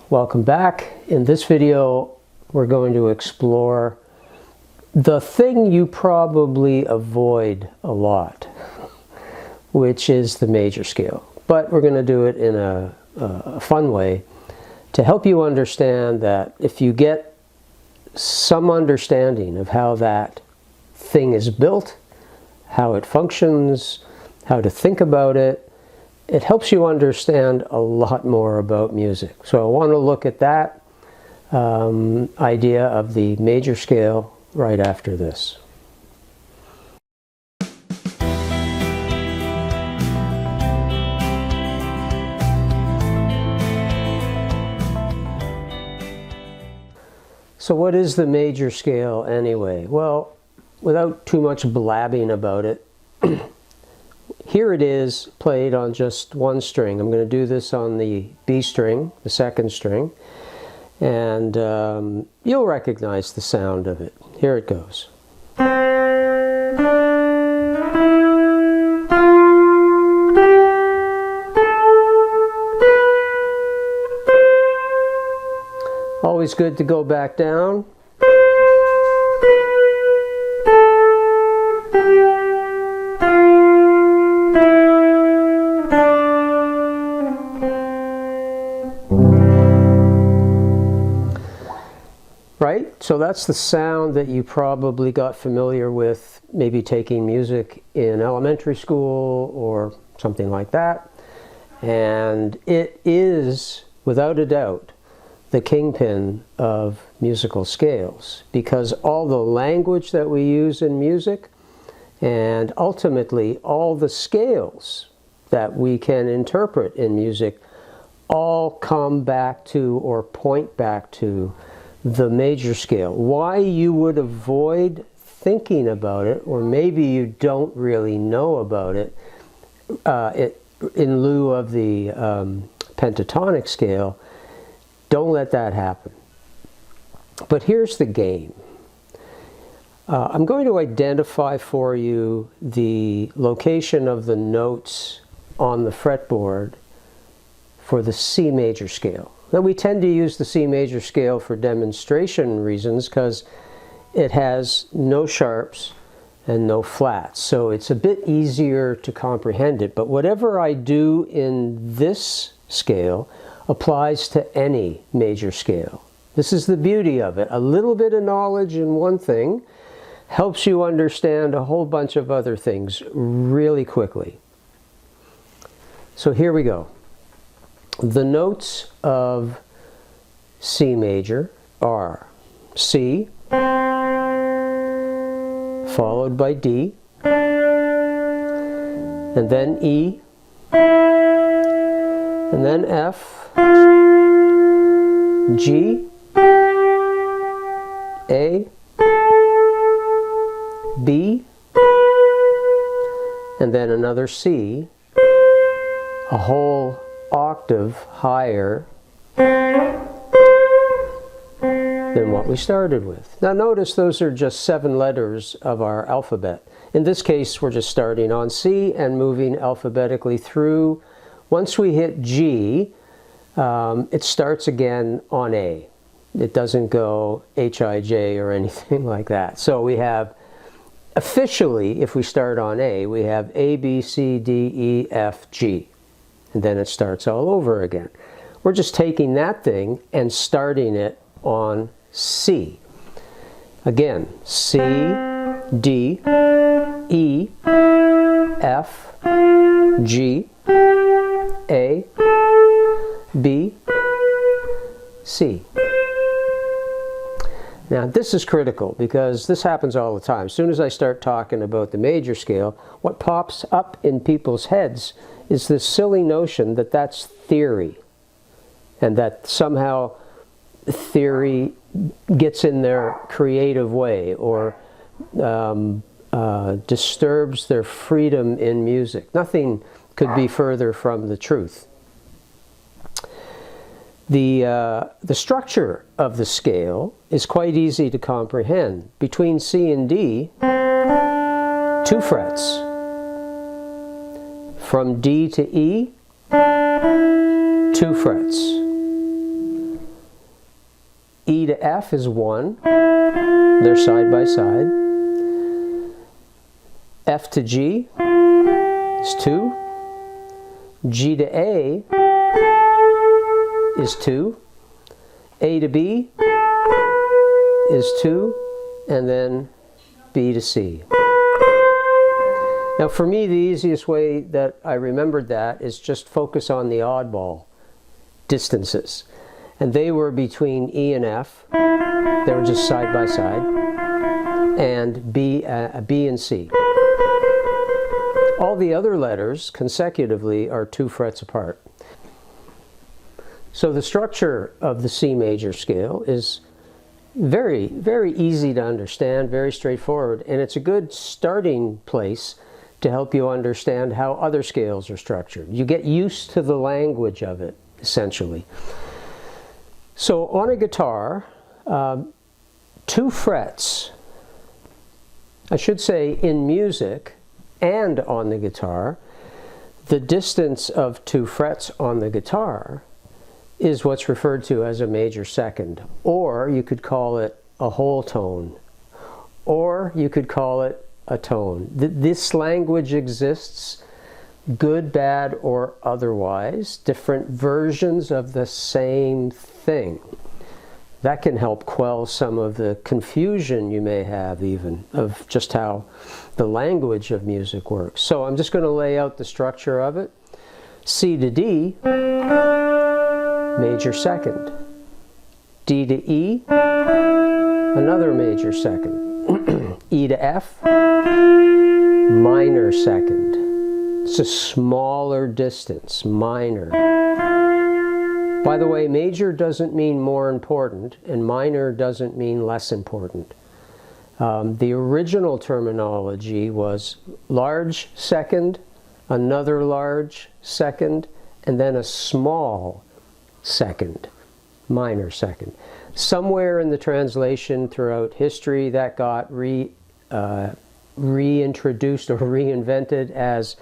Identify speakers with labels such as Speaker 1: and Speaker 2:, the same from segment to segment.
Speaker 1: Welcome back. In this video, we're going to explore the thing you probably avoid a lot, which is the major scale. But we're going to do it in a fun way to help you understand that if you get some understanding of how that thing is built, how it functions, how to think about it, it helps you understand a lot more about music. So I want to look at that idea of the major scale right after this. So what is the major scale anyway? Well, without too much blabbing about it, here it is played on just one string. I'm going to do this on the B string, the second string, and you'll recognize the sound of it. Here it goes. Always good to go back down. Right? So that's the sound that you probably got familiar with, maybe taking music in elementary school or something like that. And it is, without a doubt, the kingpin of musical scales, because all the language that we use in music and ultimately all the scales that we can interpret in music all come back to or point back to the major scale. Why you would avoid thinking about it, or maybe you don't really know about it, in lieu of the pentatonic scale, don't let that happen. But here's the game. I'm going to identify for you the location of the notes on the fretboard for the C major scale. Now, we tend to use the C major scale for demonstration reasons because it has no sharps and no flats, so it's a bit easier to comprehend it. But whatever I do in this scale applies to any major scale. This is the beauty of it. A little bit of knowledge in one thing helps you understand a whole bunch of other things really quickly. So here we go. The notes of C major are C, followed by D, and then E, and then F, G, A, B, and then another C, a whole octave higher than what we started with. Now notice those are just 7 letters of our alphabet. In this case, we're just starting on C and moving alphabetically through. Once we hit G, it starts again on A. It doesn't go H, I, J or anything like that. So we have, officially, if we start on A, we have A, B, C, D, E, F, G. And then it starts all over again. We're just taking that thing and starting it on C. Again, C, D, E, F, G, A, B, C. Now this is critical because this happens all the time. As soon as I start talking about the major scale, what pops up in people's heads is this silly notion that that's theory, and that somehow theory gets in their creative way or disturbs their freedom in music. Nothing could be further from the truth. The structure of the scale is quite easy to comprehend. Between C and D, 2 frets. From D to E, 2 frets. E to F is 1. They're side by side. F to G is 2. G to A is 2. A to B is 2. And then B to C. Now for me, the easiest way that I remembered that is just focus on the oddball distances. And they were between E and F. They were just side by side. And B and C. All the other letters consecutively are 2 frets apart. So the structure of the C major scale is very, very easy to understand, very straightforward, and it's a good starting place to help you understand how other scales are structured. You get used to the language of it, essentially. So on a guitar, 2 frets, I should say in music and on the guitar, the distance of 2 frets on the guitar is what's referred to as a major second, or you could call it a whole tone, or you could call it a tone. This language exists, good, bad, or otherwise, different versions of the same thing. That can help quell some of the confusion you may have even of just how the language of music works. So I'm just going to lay out the structure of it. C to D, major second. D to E, another major second. E to F, minor second. It's a smaller distance, minor. By the way, major doesn't mean more important, and minor doesn't mean less important. The original terminology was large second, another large second, and then a small second, minor second. Somewhere in the translation throughout history that got reintroduced or reinvented as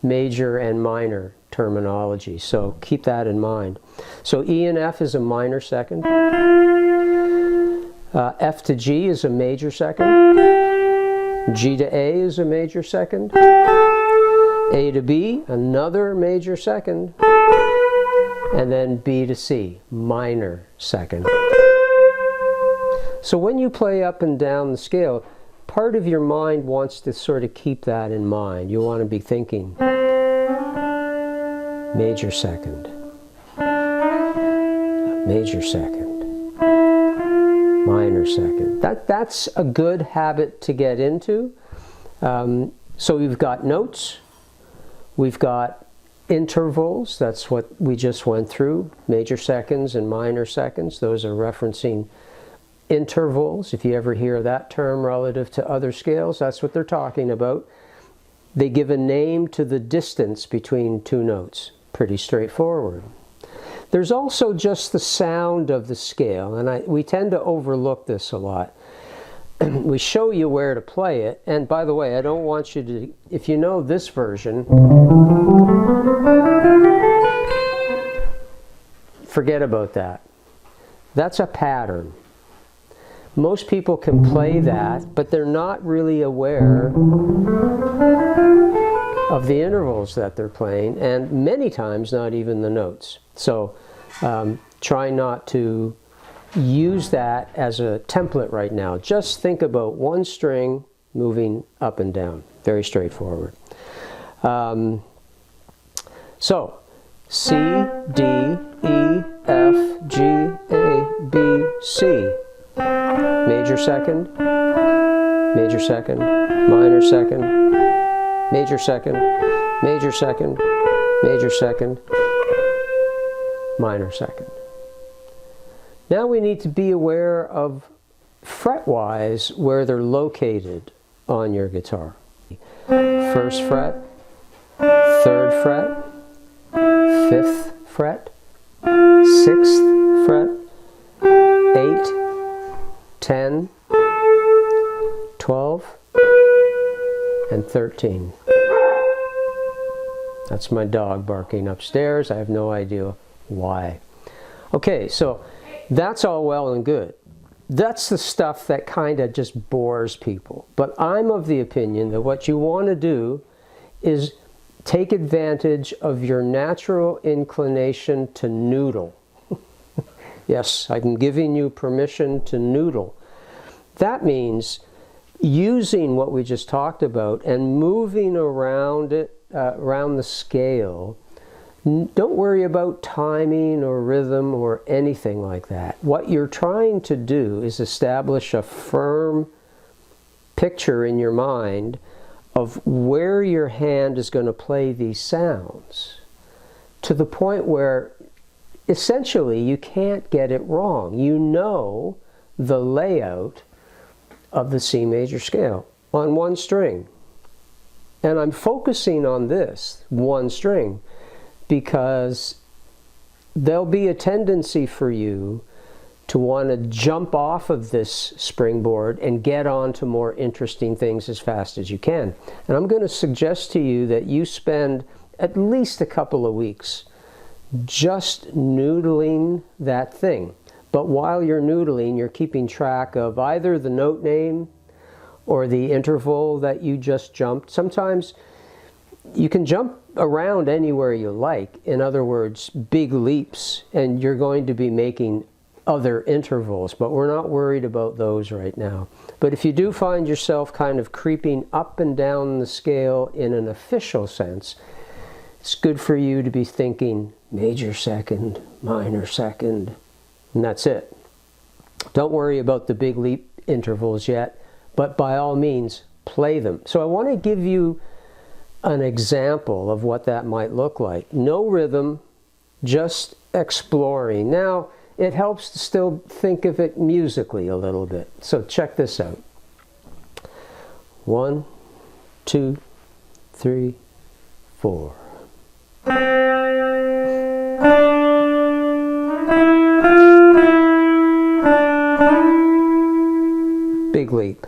Speaker 1: major and minor terminology. So keep that in mind. So E and F is a minor second. F to G is a major second. G to A is a major second. A to B, another major second. And then B to C, minor second. So when you play up and down the scale, part of your mind wants to sort of keep that in mind. You want to be thinking major second, major second, minor second. That's a good habit to get into. So we've got notes, we've got intervals, that's what we just went through, major seconds and minor seconds. Those are referencing intervals. If you ever hear that term relative to other scales, that's what they're talking about. They give a name to the distance between 2 notes. Pretty straightforward. There's also just the sound of the scale, and we tend to overlook this a lot. We show you where to play it, and by the way, I don't want you to, if you know this version, forget about that. That's a pattern. Most people can play that, but they're not really aware of the intervals that they're playing, and many times not even the notes. So try not to use that as a template right now. Just think about one string moving up and down. Very straightforward. So C, D, E, F, G, A, B, C. Major second, major second, minor second, major second, major second, major second, minor second. Now we need to be aware of fret-wise where they're located on your guitar. 1st fret, 3rd fret, 5th fret, 6th fret, 8, 10, 12, and 13. That's my dog barking upstairs. I have no idea why. Okay, so That's all well and good. That's the stuff that kind of just bores people. But I'm of the opinion that what you want to do is take advantage of your natural inclination to noodle. Yes, I'm giving you permission to noodle. That means using what we just talked about and moving around it, around the scale. Don't worry about timing or rhythm or anything like that. What you're trying to do is establish a firm picture in your mind of where your hand is going to play these sounds, to the point where essentially you can't get it wrong. You know the layout of the C major scale on one string. And I'm focusing on this one string because there'll be a tendency for you to want to jump off of this springboard and get on to more interesting things as fast as you can. And I'm going to suggest to you that you spend at least a couple of weeks just noodling that thing. But while you're noodling, you're keeping track of either the note name or the interval that you just jumped. Sometimes you can jump around anywhere you like. In other words, big leaps, and you're going to be making other intervals, but we're not worried about those right now. But if you do find yourself kind of creeping up and down the scale in an official sense, it's good for you to be thinking major second, minor second, and that's it. Don't worry about the big leap intervals yet, but by all means, play them. So I want to give you an example of what that might look like. No rhythm, just exploring. Now, it helps to still think of it musically a little bit. So check this out. 1, 2, 3, 4. Big leap.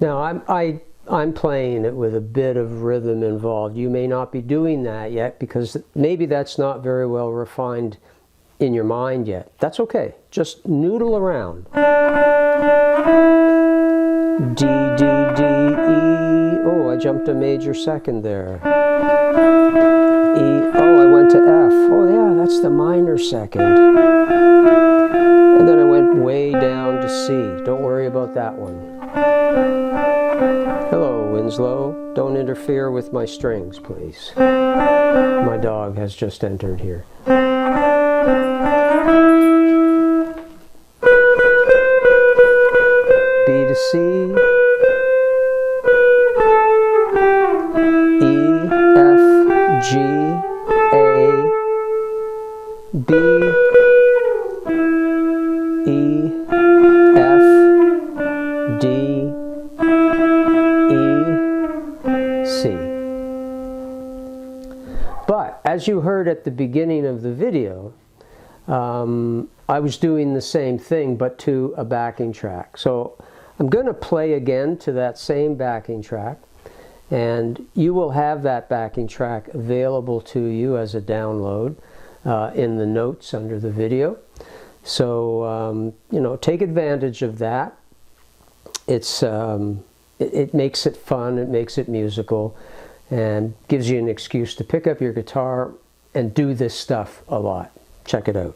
Speaker 1: Now I'm playing it with a bit of rhythm involved. You may not be doing that yet because maybe that's not very well refined in your mind yet. That's okay. Just noodle around. D, D, D, E. Oh, I jumped a major second there. E. Oh, I went to F. Oh yeah, that's the minor second. And then I went way down to C. Don't worry about that one. Hello, Winslow. Don't interfere with my strings, please. My dog has just entered here. B to C. E, F, G, A, B, E, F, D, C. But as you heard at the beginning of the video, I was doing the same thing but to a backing track. So I'm going to play again to that same backing track, and you will have that backing track available to you as a download in the notes under the video. So you know, take advantage of that. It makes it fun, it makes it musical, and gives you an excuse to pick up your guitar and do this stuff a lot. Check it out.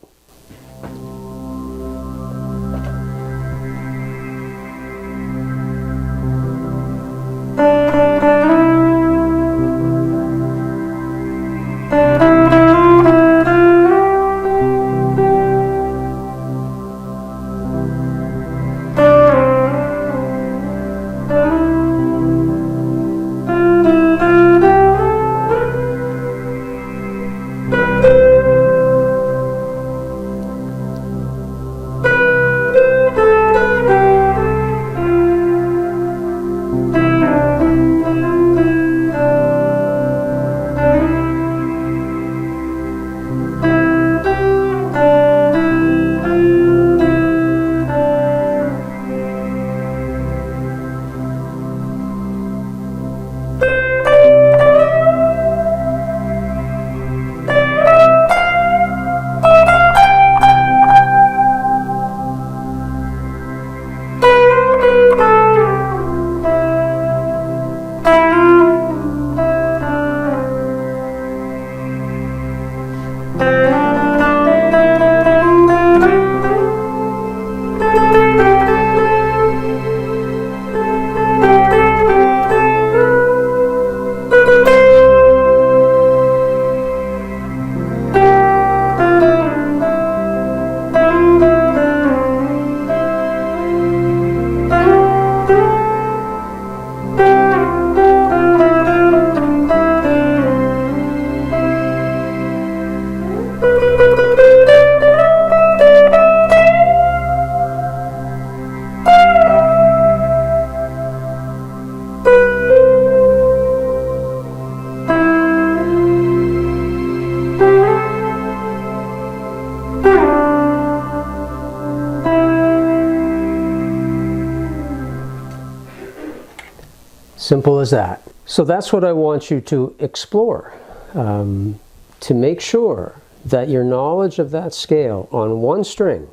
Speaker 1: Simple as that. So that's what I want you to explore, to make sure that your knowledge of that scale on one string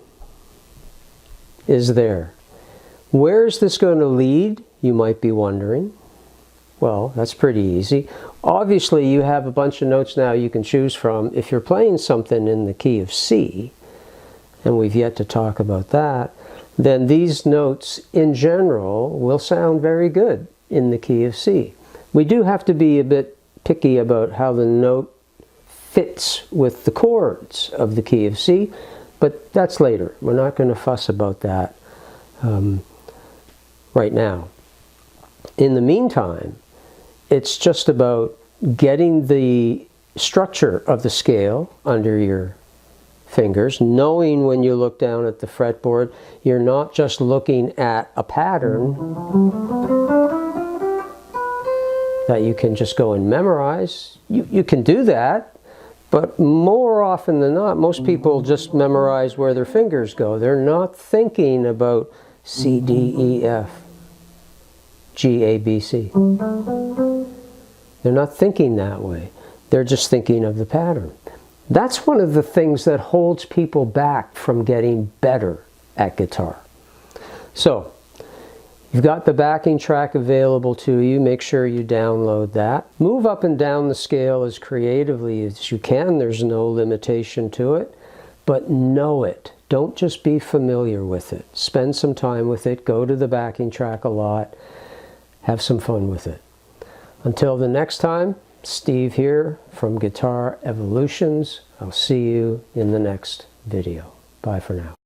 Speaker 1: is there. Where is this going to lead, you might be wondering? Well, that's pretty easy. Obviously, you have a bunch of notes now you can choose from. If you're playing something in the key of C, and we've yet to talk about that, then these notes in general will sound very good in the key of C. We do have to be a bit picky about how the note fits with the chords of the key of C, but that's later. We're not going to fuss about that right now. In the meantime, it's just about getting the structure of the scale under your fingers, knowing when you look down at the fretboard, you're not just looking at a pattern that you can just go and memorize. You can do that, but more often than not, most people just memorize where their fingers go. They're not thinking about C, D, E, F, G, A, B, C. They're not thinking that way. They're just thinking of the pattern. That's one of the things that holds people back from getting better at guitar. So, you've got the backing track available to you. Make sure you download that. Move up and down the scale as creatively as you can. There's no limitation to it. But know it. Don't just be familiar with it. Spend some time with it. Go to the backing track a lot. Have some fun with it. Until the next time, Steve here from Guitar Evolutions. I'll see you in the next video. Bye for now.